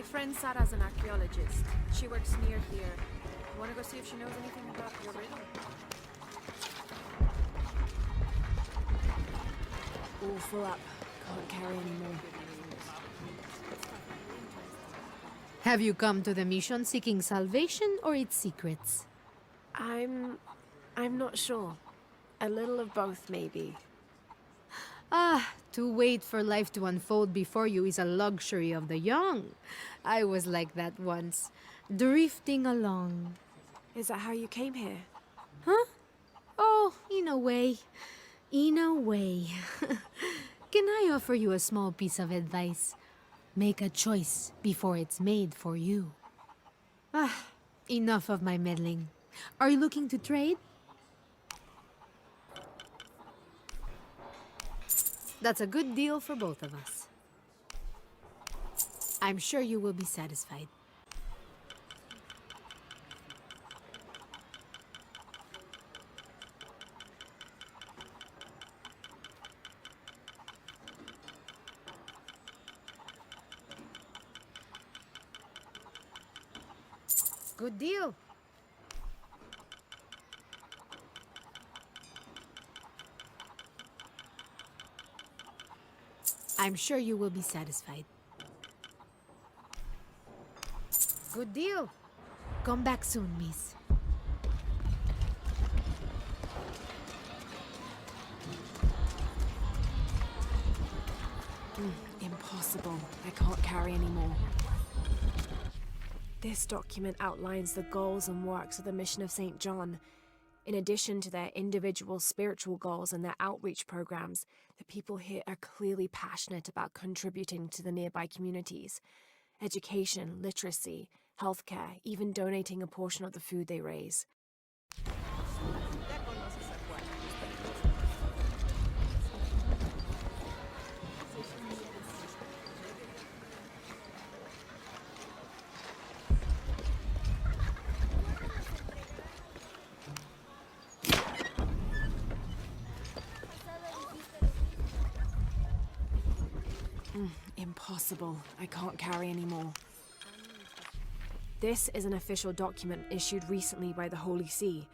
friend Sarah's an archaeologist. She works near here. Want to go see if she knows anything about your riddle? All full up. Can't carry anymore. Have you come to the mission seeking salvation or its secrets? I'm not sure. A little of both, maybe. To wait for life to unfold before you is a luxury of the young. I was like that once, drifting along. Is that how you came here? Huh? Oh, in a way. In a way. Can I offer you a small piece of advice? Make a choice before it's made for you. Enough of my meddling. Are you looking to trade? That's a good deal for both of us. I'm sure you will be satisfied. Good deal. I'm sure you will be satisfied. Good deal. Come back soon, miss. Impossible. I can't carry anymore. This document outlines the goals and works of the mission of St. John. In addition to their individual spiritual goals and their outreach programs, the people here are clearly passionate about contributing to the nearby communities. Education, literacy, healthcare, even donating a portion of the food they raise. Impossible. I can't carry anymore. This is an official document issued recently by the Holy See.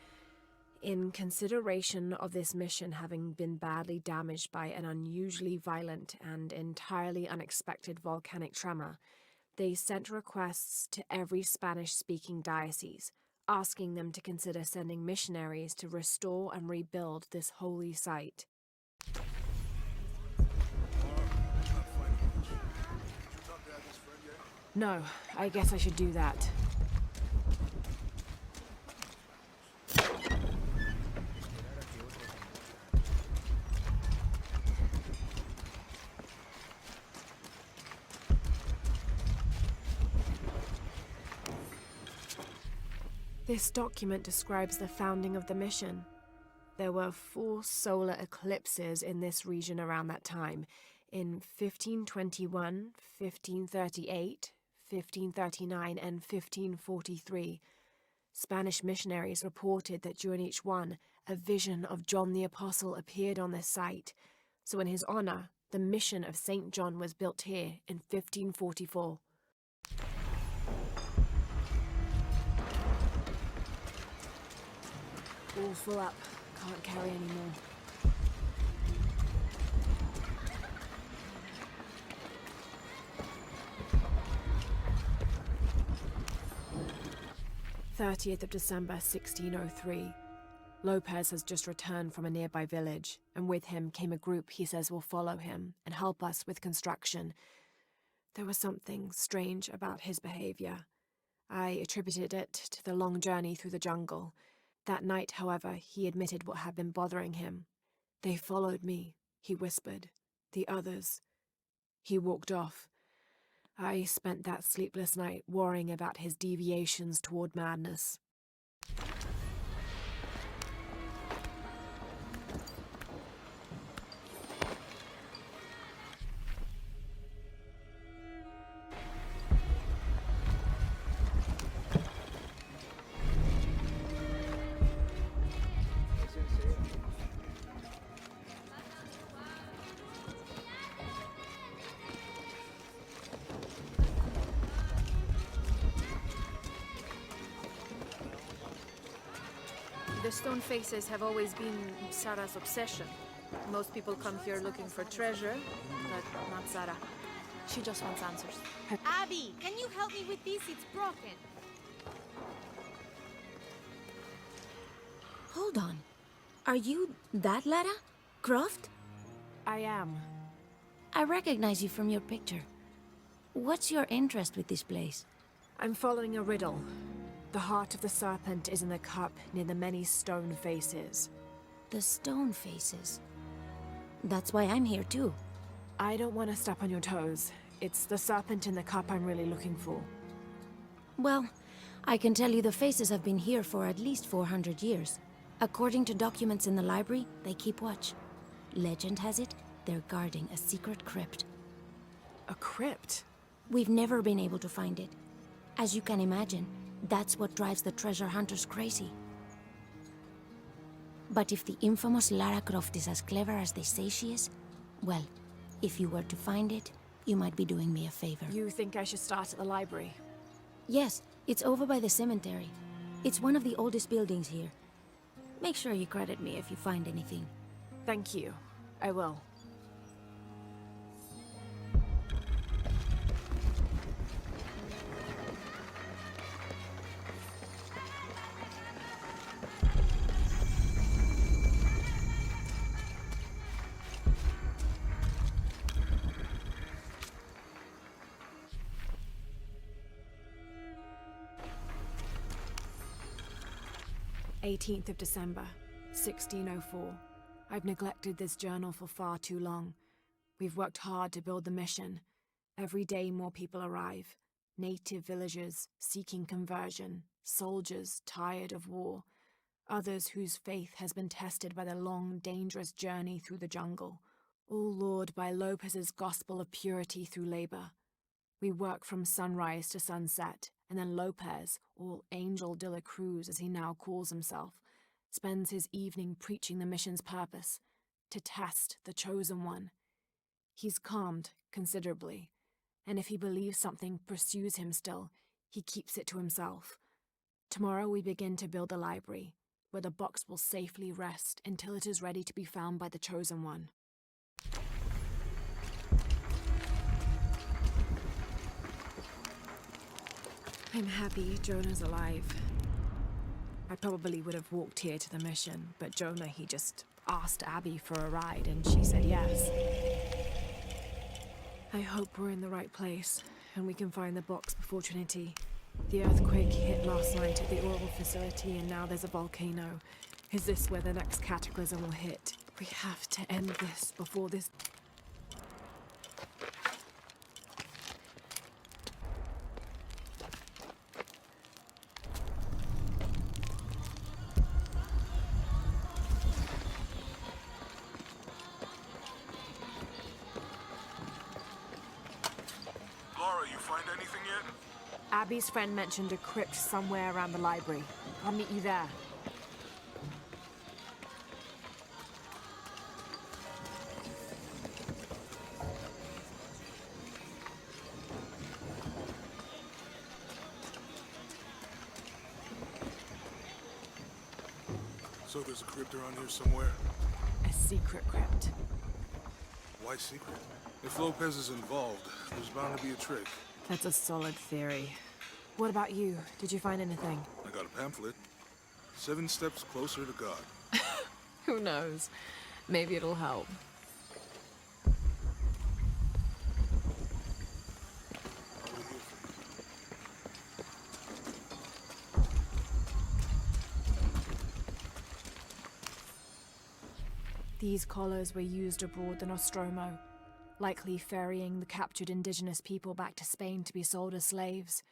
In consideration of this mission having been badly damaged by an unusually violent and entirely unexpected volcanic tremor, they sent requests to every Spanish-speaking diocese, asking them to consider sending missionaries to restore and rebuild this holy site. No, I guess I should do that. This document describes the founding of the mission. There were 4 solar eclipses in this region around that time, in 1521, 1538, 1539 and 1543. Spanish missionaries reported that during each one, a vision of John the Apostle appeared on this site. So in his honor, the mission of St. John was built here in 1544. All full up. Can't carry anymore. "30th of December, 1603. Lopez has just returned from a nearby village, and with him came a group he says will follow him and help us with construction. There was something strange about his behavior. I attributed it to the long journey through the jungle. That night, however, he admitted what had been bothering him. 'They followed me,' he whispered. 'The others.' He walked off. I spent that sleepless night worrying about his deviations toward madness." The stone faces have always been Sarah's obsession. Most people come here looking for treasure, but not Sarah. She just wants answers. Abby, can you help me with this? It's broken. Hold on. Are you that Lara? Croft? I am. I recognize you from your picture. What's your interest with this place? I'm following a riddle. The heart of the serpent is in the cup near the many stone faces. The stone faces. That's why I'm here too. I don't want to step on your toes. It's the serpent in the cup I'm really looking for. Well, I can tell you the faces have been here for at least 400 years. According to documents in the library, they keep watch. Legend has it, they're guarding a secret crypt. A crypt? We've never been able to find it. As you can imagine, that's what drives the treasure hunters crazy. But if the infamous Lara Croft is as clever as they say she is, well, if you were to find it, you might be doing me a favor. You think I should start at the library? Yes, it's over by the cemetery. It's one of the oldest buildings here. Make sure you credit me if you find anything. Thank you. I will. "18th of December, 1604. I've neglected this journal for far too long. We've worked hard to build the mission. Every day more people arrive. Native villagers seeking conversion, soldiers tired of war, others whose faith has been tested by the long, dangerous journey through the jungle, all lured by Lopez's gospel of purity through labor. We work from sunrise to sunset, and then Lopez, or Angel de la Cruz as he now calls himself, spends his evening preaching the mission's purpose, to test the chosen one. He's calmed considerably, and if he believes something pursues him still, he keeps it to himself. Tomorrow we begin to build the library, where the box will safely rest until it is ready to be found by the chosen one." I'm happy Jonah's alive. I probably would have walked here to the mission, but Jonah, he just asked Abby for a ride and she said yes. I hope we're in the right place and we can find the box before Trinity. The earthquake hit last night at the oil facility and now there's a volcano. Is this where the next cataclysm will hit? We have to end this before this... Abby's friend mentioned a crypt somewhere around the library. I'll meet you there. So there's a crypt around here somewhere? A secret crypt. Why secret? If Lopez is involved, there's bound to be a trick. That's a solid theory. What about you? Did you find anything? I got a pamphlet. 7 steps closer to God. Who knows? Maybe it'll help. These collars were used abroad the Nostromo, likely ferrying the captured indigenous people back to Spain to be sold as slaves.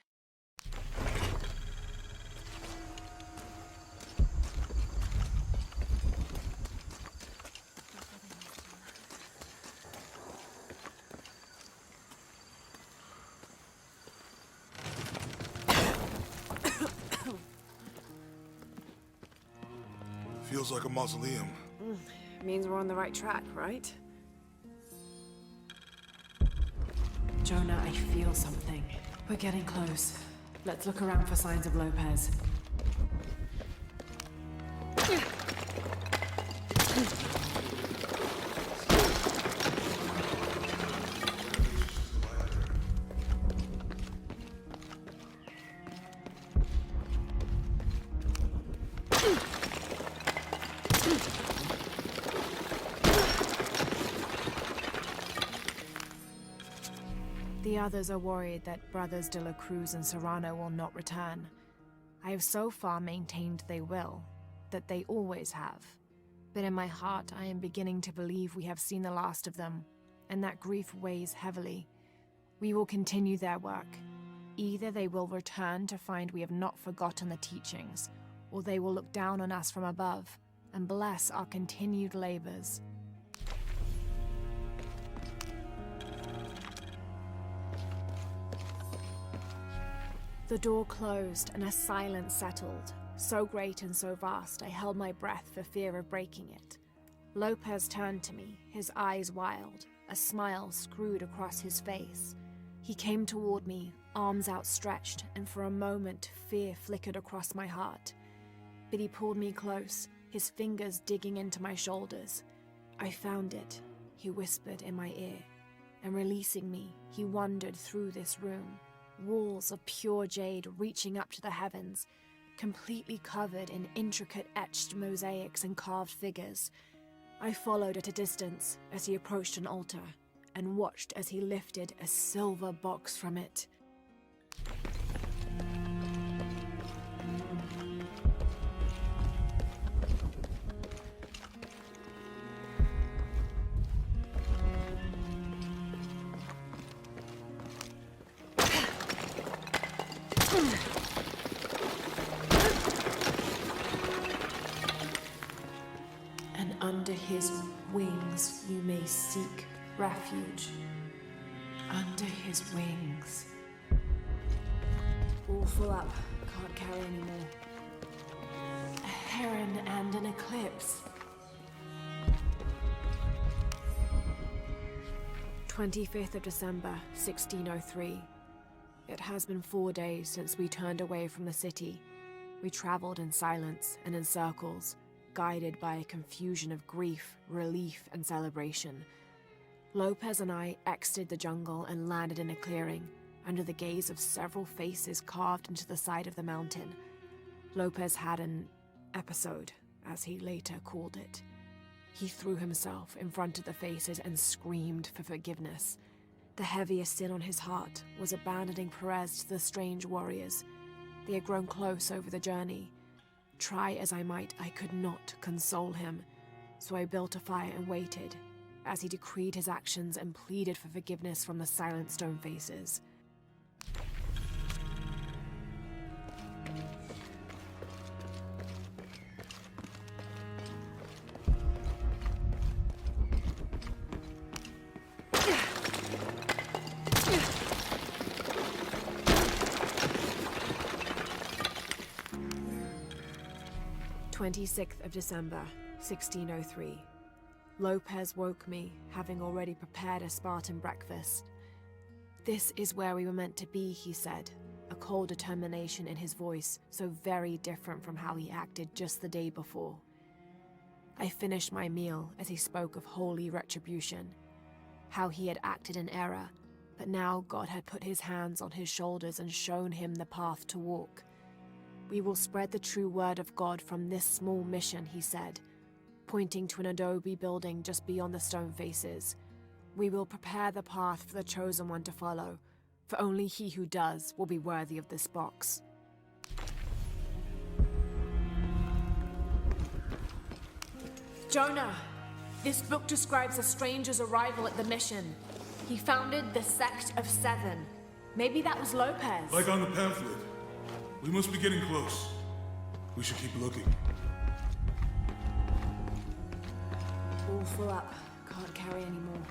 Feels like a mausoleum. Means we're on the right track, right? Jonah, I feel something. We're getting close. Let's look around for signs of Lopez. The others are worried that Brothers de la Cruz and Serrano will not return. I have so far maintained they will, that they always have. But in my heart, I am beginning to believe we have seen the last of them, and that grief weighs heavily. We will continue their work. Either they will return to find we have not forgotten the teachings, or they will look down on us from above and bless our continued labors. The door closed and a silence settled, so great and so vast I held my breath for fear of breaking it. Lopez turned to me, his eyes wild, a smile screwed across his face. He came toward me, arms outstretched, and for a moment fear flickered across my heart. But he pulled me close, his fingers digging into my shoulders. "I found it," he whispered in my ear, and releasing me, he wandered through this room. Walls of pure jade reaching up to the heavens, completely covered in intricate etched mosaics and carved figures. I followed at a distance as he approached an altar, and watched as he lifted a silver box from it. And under his wings you may seek refuge. Under his wings. All full up, can't carry anymore. A heron and an eclipse. 25th of December, 1603. It has been 4 days since we turned away from the city. We traveled in silence and in circles, guided by a confusion of grief, relief, and celebration. Lopez and I exited the jungle and landed in a clearing, under the gaze of several faces carved into the side of the mountain. Lopez had an episode, as he later called it. He threw himself in front of the faces and screamed for forgiveness. The heaviest sin on his heart was abandoning Perez to the strange warriors. They had grown close over the journey. Try as I might, I could not console him, so I built a fire and waited, as he decreed his actions and pleaded for forgiveness from the silent stone faces. "26th of December, 1603. Lopez woke me, having already prepared a Spartan breakfast. "This is where we were meant to be," he said, a cold determination in his voice, so very different from how he acted just the day before. I finished my meal as he spoke of holy retribution, how he had acted in error, but now God had put his hands on his shoulders and shown him the path to walk. "We will spread the true word of God from this small mission," he said, pointing to an adobe building just beyond the stone faces. "We will prepare the path for the chosen one to follow, for only he who does will be worthy of this box." "Jonah, this book describes a stranger's arrival at the mission. He founded the Sect of Seven. Maybe that was Lopez." Like on the pamphlet. We must be getting close. We should keep looking. All full up. Can't carry anymore.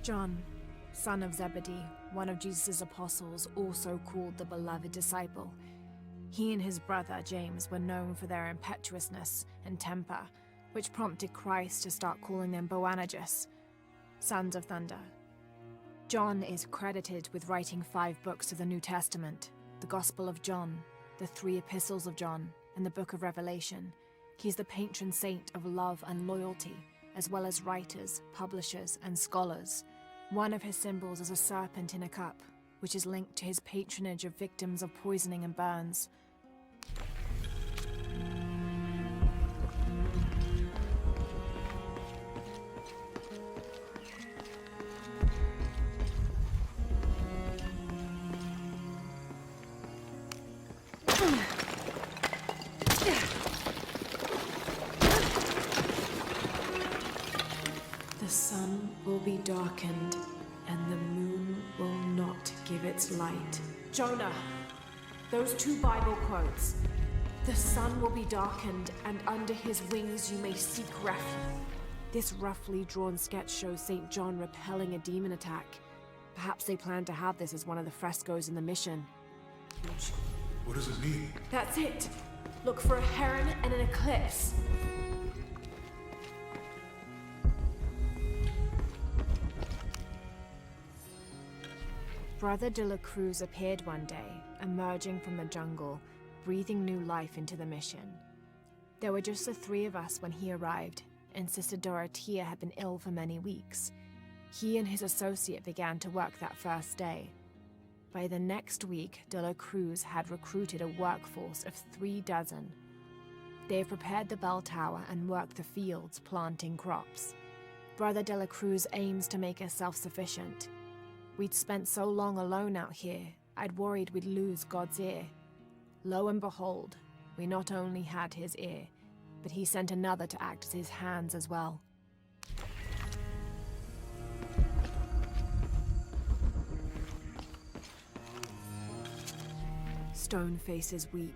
John, son of Zebedee, one of Jesus' apostles, also called the beloved disciple. He and his brother, James, were known for their impetuousness and temper, which prompted Christ to start calling them Boanerges, sons of thunder. John is credited with writing 5 books of the New Testament, the Gospel of John, the 3 epistles of John, and the Book of Revelation. He's the patron saint of love and loyalty, as well as writers, publishers, and scholars. One of his symbols is a serpent in a cup, which is linked to his patronage of victims of poisoning and burns. be darkened, and the moon will not give its light. Jonah, those 2 Bible quotes. The sun will be darkened, and under his wings you may seek refuge. This roughly drawn sketch shows St. John repelling a demon attack. Perhaps they plan to have this as one of the frescoes in the mission. What does it mean? That's it! Look for a heron and an eclipse. Brother de la Cruz appeared one day, emerging from the jungle, breathing new life into the mission. There were just the 3 of us when he arrived, and Sister Dorothea had been ill for many weeks. He and his associate began to work that first day. By the next week, de la Cruz had recruited a workforce of 3 dozen. They have prepared the bell tower and worked the fields, planting crops. Brother de la Cruz aims to make us self-sufficient. We'd spent so long alone out here, I'd worried we'd lose God's ear. Lo and behold, we not only had his ear, but he sent another to act as his hands as well. Stone faces weep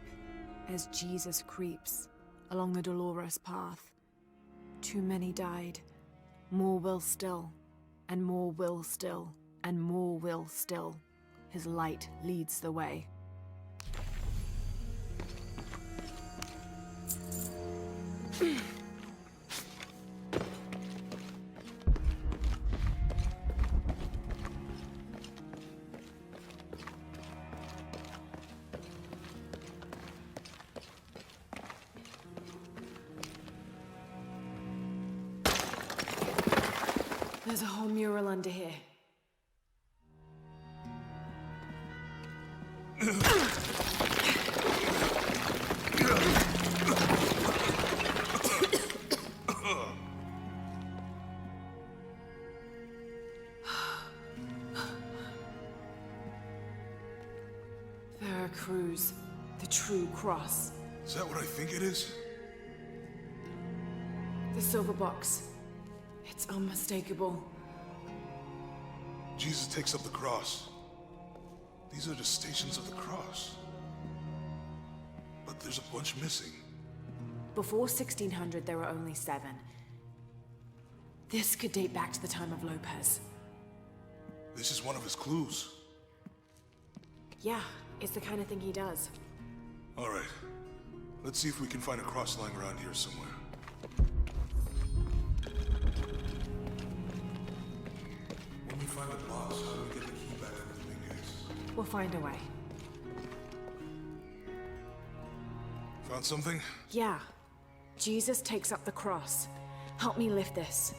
as Jesus creeps along the dolorous path. Too many died, more will still, and more will still, and more will still. His light leads the way. There's a whole mural under here. Veracruz, the true cross. Is that what I think it is? The silver box. It's unmistakable. Jesus takes up the cross. These are the stations of the cross. But there's a bunch missing. Before 1600, there were only 7. This could date back to the time of Lopez. This is one of his clues. Yeah, it's the kind of thing he does. All right. Let's see if we can find a cross lying around here somewhere. When we find the box, how do we get the key back from the main case? We'll find a way. Found something? Yeah. Jesus takes up the cross. Help me lift this.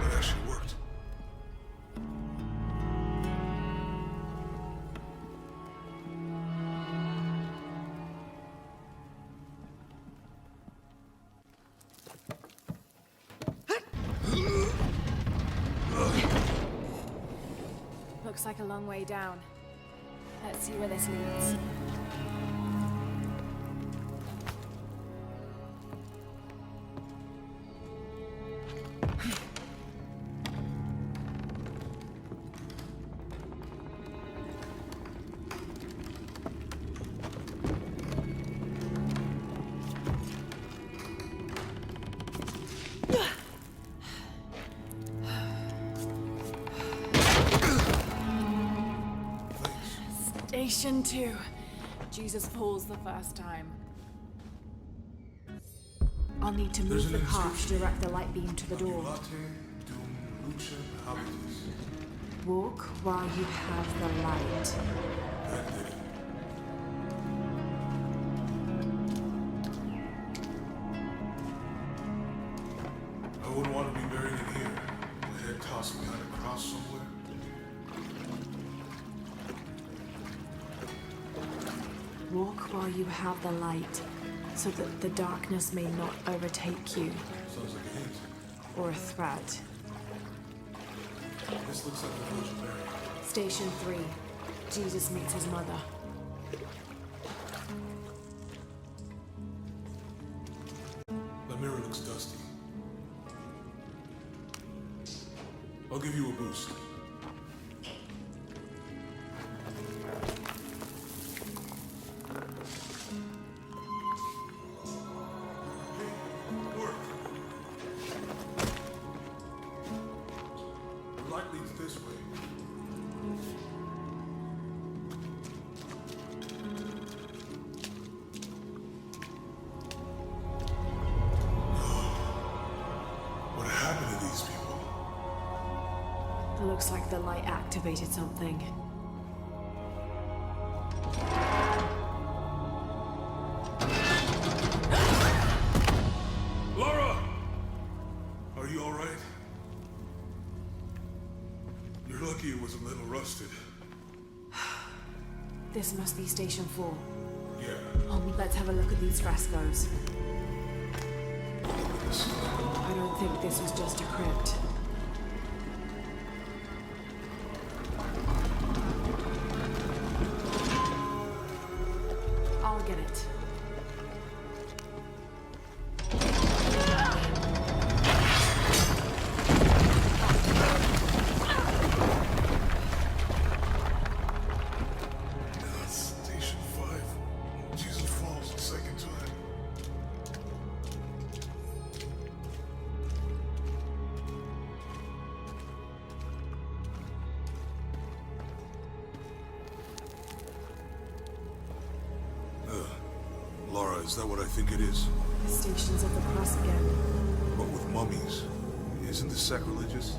That actually worked. Looks like a long way down. Let's see where this leads. Station 2. Jesus falls the first time. I'll need to move the cart to direct the light beam to the door. Walk while you have the light. I wouldn't want to be buried in here. My head tossed behind a cross somewhere. Walk while you have the light, so that the darkness may not overtake you. Sounds like a hint. or a threat. This looks like the Virgin Mary. Station 3. Jesus meets his mother. The mirror looks dusty. I'll give you a boost. Hey, work. The light leads this way. What happened to these people? It looks like the light activated something. Laura! Are you alright? You're lucky it was a little rusted. This must be Station 4. Yeah. Let's have a look at these frescoes. I don't think this was just a crypt. I'll get it. Station 5. Jesus falls the second time. Laura, is that what I think it is? The Stations of the Cross again. But with mummies. Isn't this sacrilegious?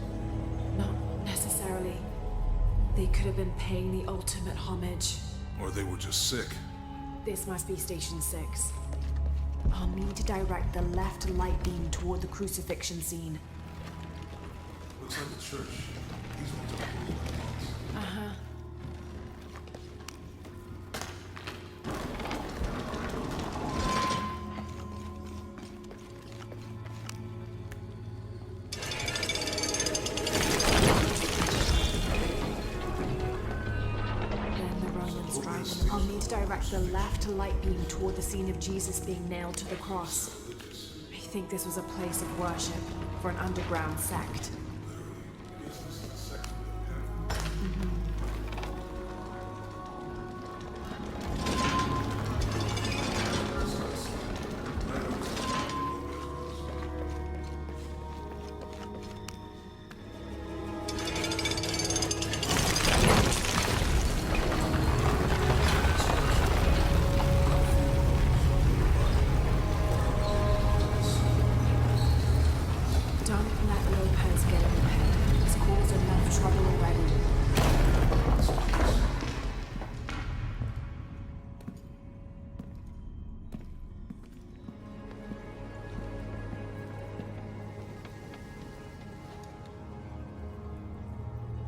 Not necessarily. They could have been paying the ultimate homage. Or they were just sick? This must be Station 6. I'll need to direct the left light beam toward the crucifixion scene. Looks like a church. These ones are closed by monks. Uh-huh. Then the Romans drive. I'll need to direct the left light beam toward the scene of Jesus being nailed to the cross. I think this was a place of worship for an underground sect. Don't let Lopez get in your head. He's caused enough trouble already.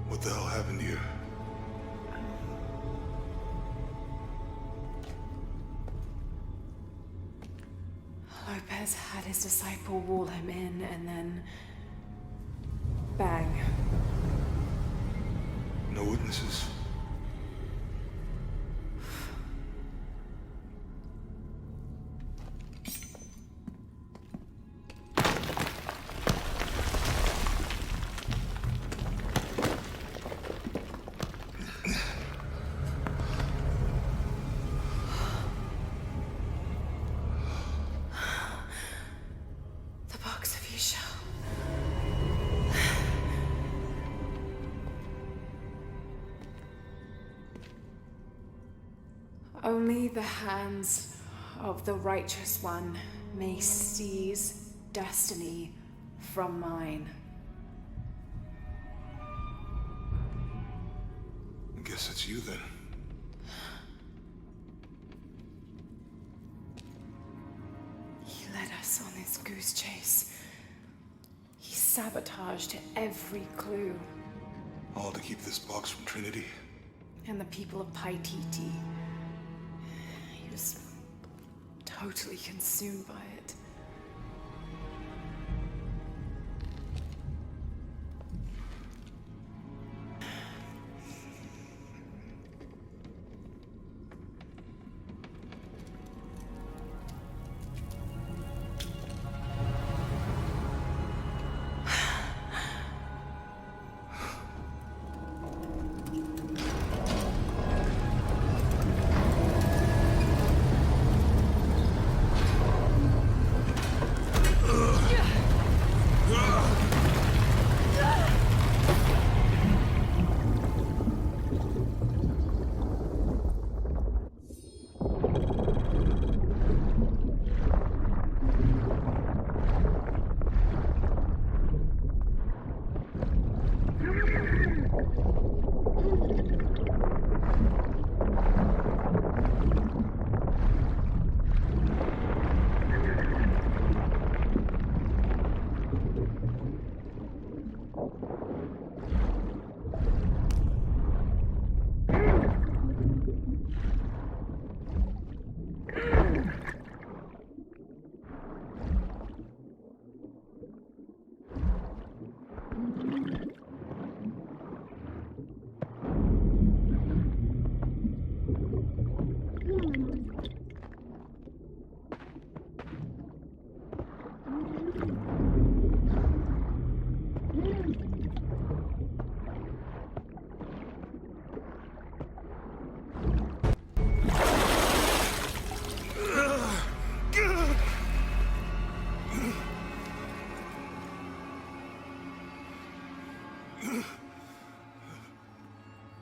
What the hell happened here? Lopez had his disciple wall him in, and then... bang. No witnesses? The box of Isha. Only the hands of the righteous one may seize destiny from mine. I guess it's you then. He led us on this goose chase. He sabotaged every clue. All to keep this box from Trinity? And the people of Paititi. He was totally consumed by it.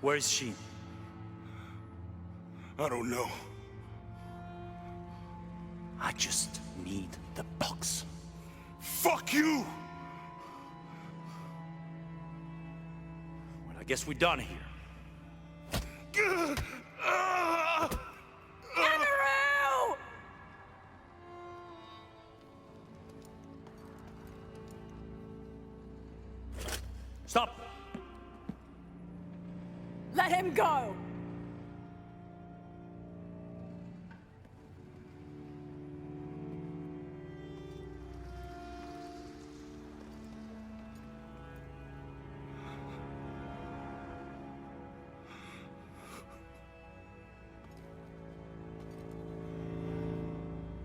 Where is she? I don't know. I just need the box. Fuck you! Well, I guess we're done here. Stop! Let him go!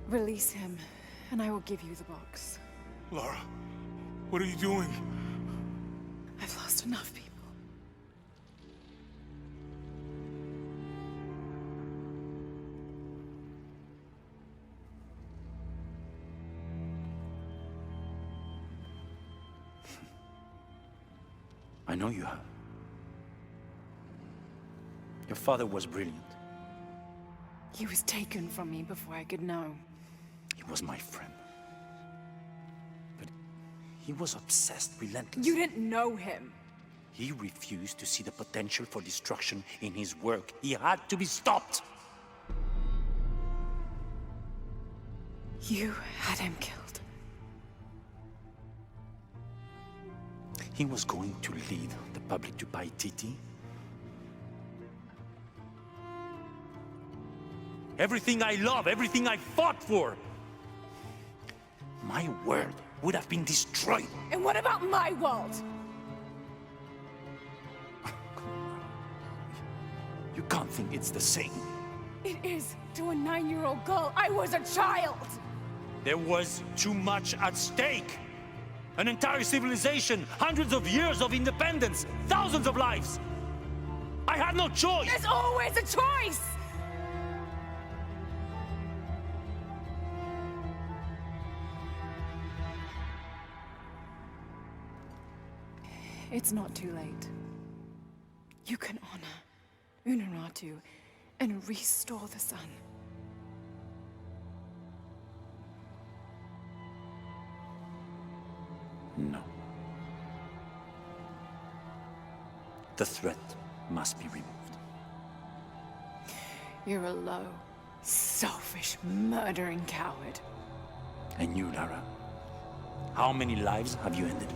Release him, and I will give you the box. Lara, what are you doing? I've lost enough people. I know you have. Your father was brilliant. He was taken from me before I could know. He was my friend. But he was obsessed, relentless. You didn't know him. He refused to see the potential for destruction in his work. He had to be stopped. You had him killed. He was going to lead the public to buy TT. Everything I love, everything I fought for. My world would have been destroyed. And what about my world? You can't think it's the same. It is to a 9-year-old girl. I was a child. There was too much at stake. An entire civilization, hundreds of years of independence, thousands of lives. I had no choice. There's always a choice. It's not too late. You can honor Unuratu and restore the sun. No. The threat must be removed. You're a low, selfish, murdering coward. And you, Lara? How many lives have you ended?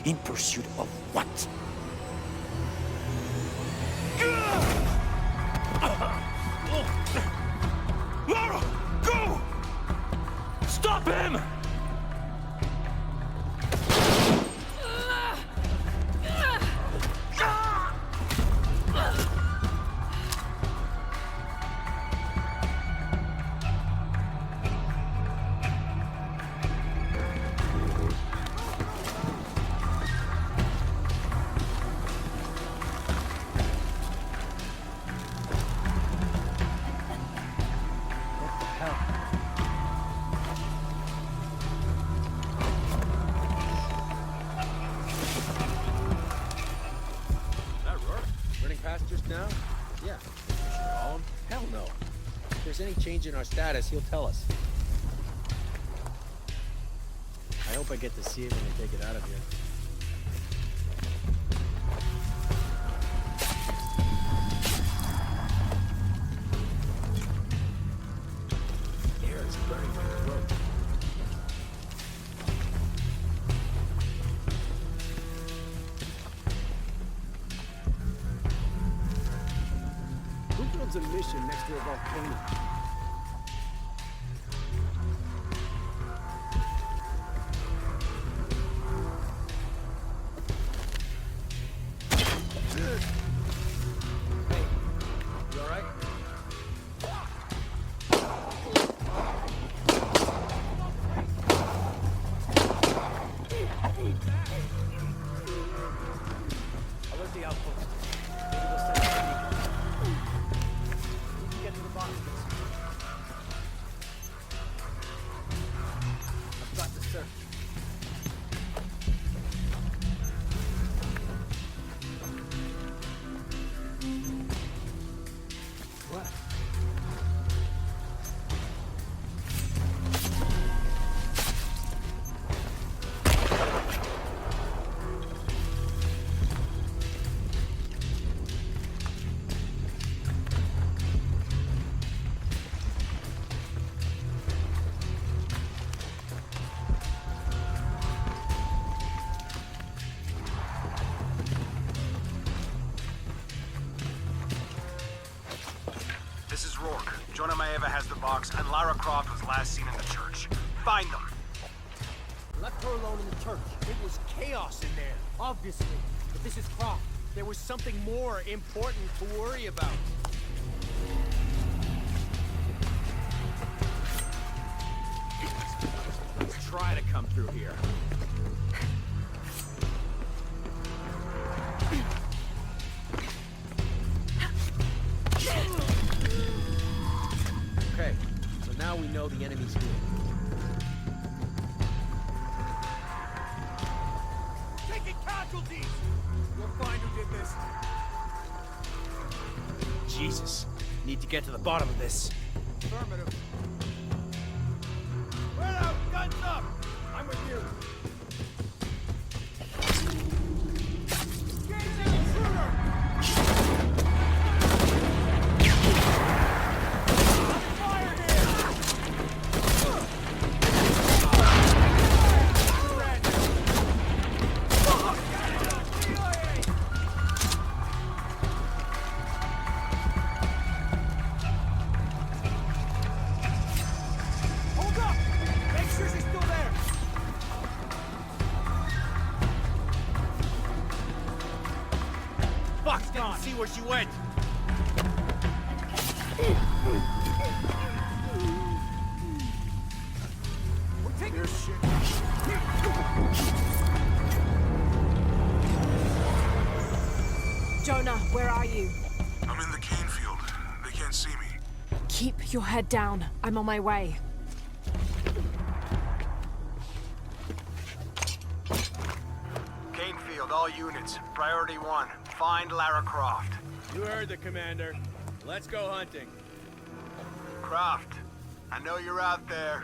In pursuit of what? Lara, go! Stop him! Now? Yeah. Call him? Hell no. If there's any change in our status, he'll tell us. I hope I get to see it when they take it out of here. Air is burning my throat. Who runs a mission next to a volcano? Hey, you all right? Alert the outpost. Maybe they'll send a beacon. We can get to the bottom of this. box, and Lara Croft was last seen in the church. Find them. Left her alone in the church. It was chaos in there, obviously. But this is Croft. There was something more important to worry about. Let's try to come through here. Okay, so now we know the enemy's here. Taking casualties! We'll find who did this. Jesus. Need to get to the bottom of this. Affirmative. Spread out! Guns up! I'm with you. Engage the intruder! Fire Hold up! Make sure she's still there! Fuck, didn't see where she went. We're taking this shit. Jonah, where are you? I'm in the cane field. They can't see me. Keep your head down. I'm on my way. Canefield, all units. Priority 1. Find Lara Croft. You heard the commander. Let's go hunting. Croft, I know you're out there.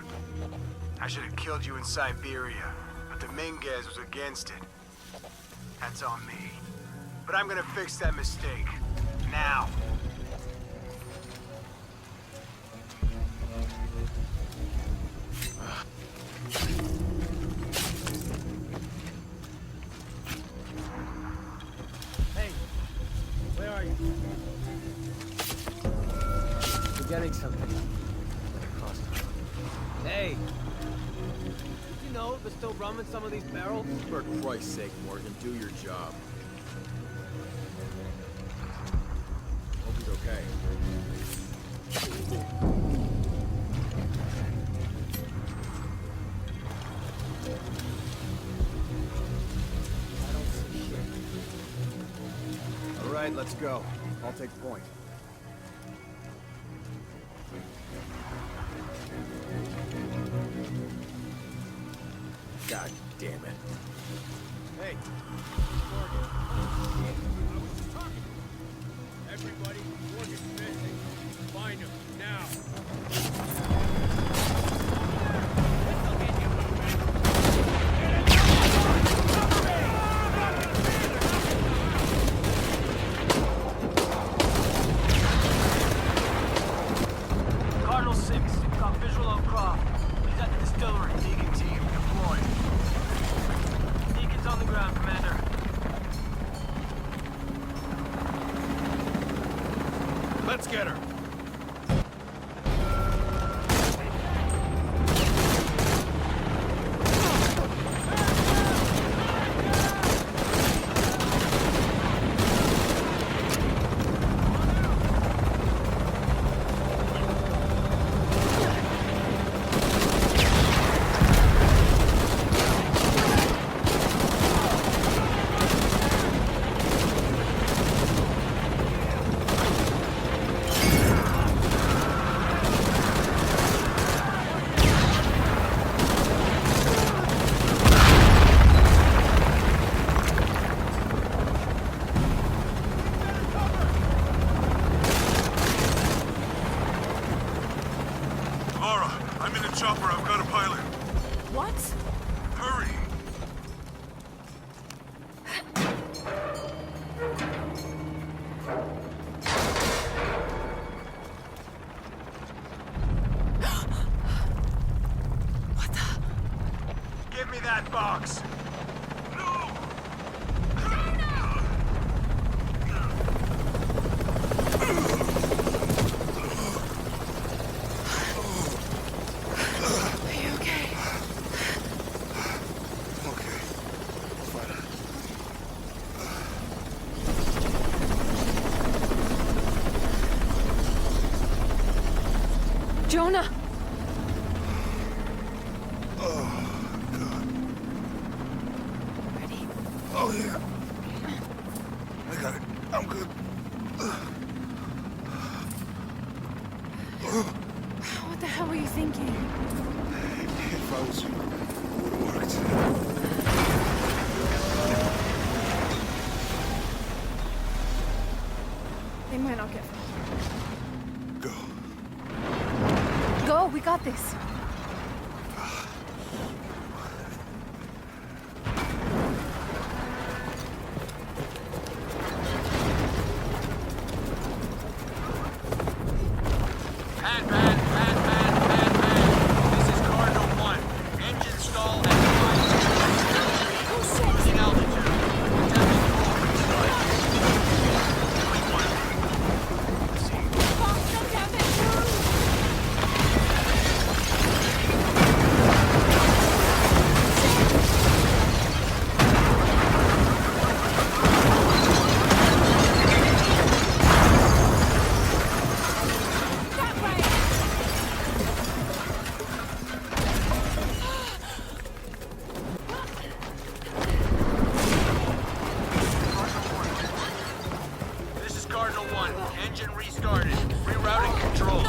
I should have killed you in Siberia, but Dominguez was against it. That's on me. But I'm gonna fix that mistake. Now. Hey, where are you? Forgetting something. Hey! Did you know there's still rum in some of these barrels? For Christ's sake, Morgan, do your job. Hope he's okay. I don't see shit. All right, let's go. I'll take point. God damn it. Hey! Morgan. Shit. I was just talking to him. Everybody, Morgan's missing. Find him, now. This'll get you moving. Cardinal 6, got visual on Croft. He's at the distillery. Deacon team, deployed. Deacon's on the ground, Commander. Let's get her. Laura, I'm in a chopper. I've got a pilot. What? Hurry. Give me that box. Ready? Oh, yeah. I got it. I'm good. What the hell were you thinking? If I was you, it would have worked. They might not get far. Go. Go, we got this. Man. This is Cardinal 1. Engine stall at 5 losing altitude. Attempting full restart. Doing 1. Proceed. This is Cardinal 1. Engine restarted. Rerouting controls.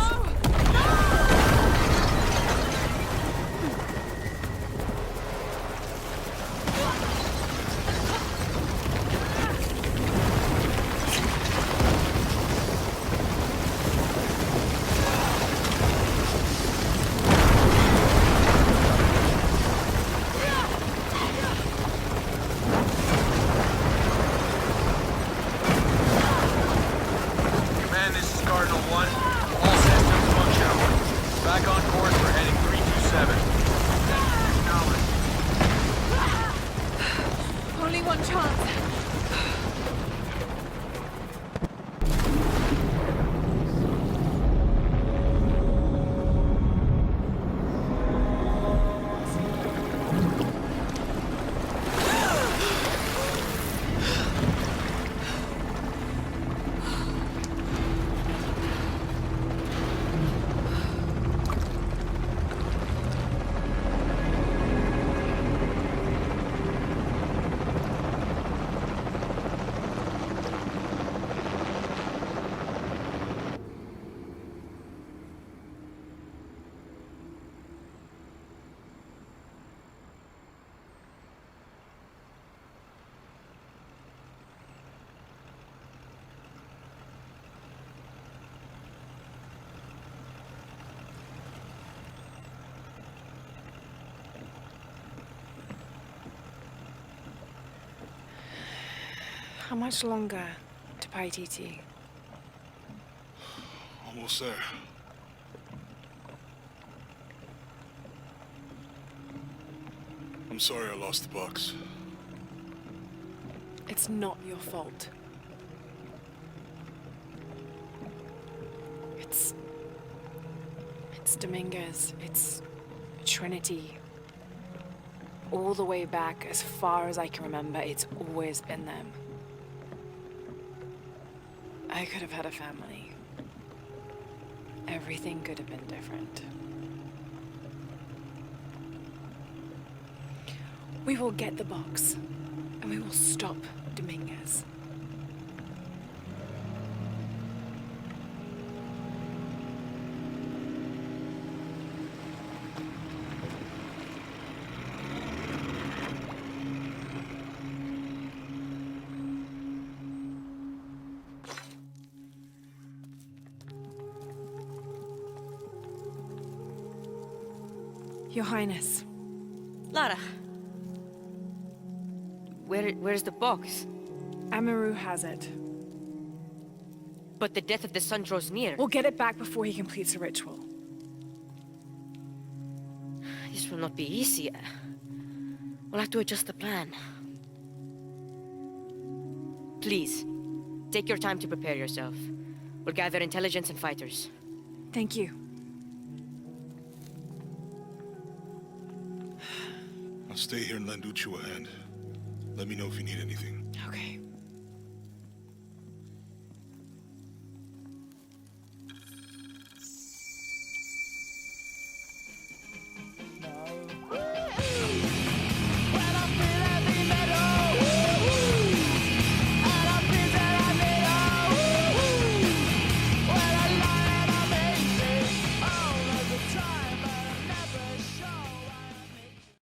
Command, this is Cardinal 1. All systems functional. Back on course for heading 327. Acknowledged. Only one chance. How much longer to Paititi? Almost there. I'm sorry I lost the box. It's not your fault. It's Dominguez. It's Trinity. All the way back, as far as I can remember, it's always been them. I could have had a family. Everything could have been different. We will get the box, and we will stop Dominguez. Your Highness. Lara. Where's the box? Amaru has it. But the death of the sun draws near. We'll get it back before he completes the ritual. This will not be easy. We'll have to adjust the plan. Please, take your time to prepare yourself. We'll gather intelligence and fighters. Thank you. I'll stay here and lend Uchu a hand. Let me know if you need anything.